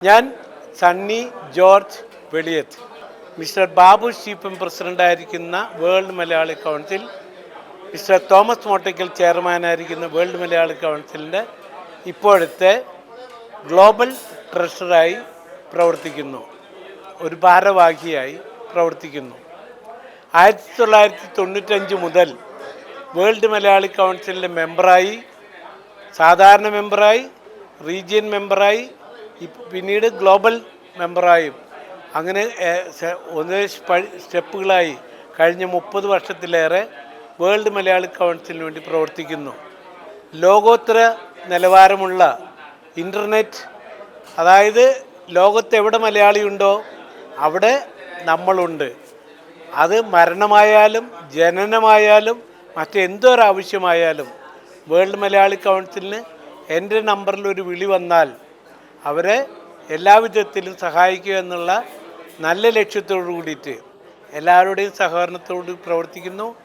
ഞാൻ സണ്ണി ജോർജ് വെളിയത്ത്, മിസ്റ്റർ ബാബു സ്റ്റീഫൻ പ്രസിഡൻ്റായിരിക്കുന്ന World Malayali Council, Mister Thomas Mottakkal ചെയർമാനായിരിക്കുന്ന വേൾഡ് മലയാളി കൗൺസിലിൻ്റെ ഇപ്പോഴത്തെ ഗ്ലോബൽ ട്രഷറായി പ്രവർത്തിക്കുന്നു, ഒരു ഭാരവാഹിയായി പ്രവർത്തിക്കുന്നു. 1995 മുതൽ വേൾഡ് മലയാളി കൗൺസിലിൻ്റെ മെമ്പറായി, സാധാരണ മെമ്പറായി, റീജിയൻ മെമ്പറായി, പിന്നീട് ഗ്ലോബൽ മെമ്പറായും അങ്ങനെ സ്റ്റെപ്പുകളായി കഴിഞ്ഞ 30 വർഷത്തിലേറെ വേൾഡ് മലയാളി കൗൺസിലിന് വേണ്ടി പ്രവർത്തിക്കുന്നു. ലോകോത്തര നിലവാരമുള്ള ഇൻ്റർനെറ്റ്, അതായത് ലോകത്തെവിടെ മലയാളിയുണ്ടോ അവിടെ നമ്മളുണ്ട്. അത് മരണമായാലും ജനനമായാലും മറ്റെന്തൊരാവശ്യമായാലും വേൾഡ് മലയാളി കൗൺസിലിന് എൻ്റെ നമ്പറിൽ ഒരു വിളി വന്നാൽ അവരെ എല്ലാവിധത്തിലും സഹായിക്കുക എന്നുള്ള നല്ല ലക്ഷ്യത്തോടു കൂടിയിട്ട് എല്ലാവരുടെയും സഹകരണത്തോട് പ്രവർത്തിക്കുന്നു.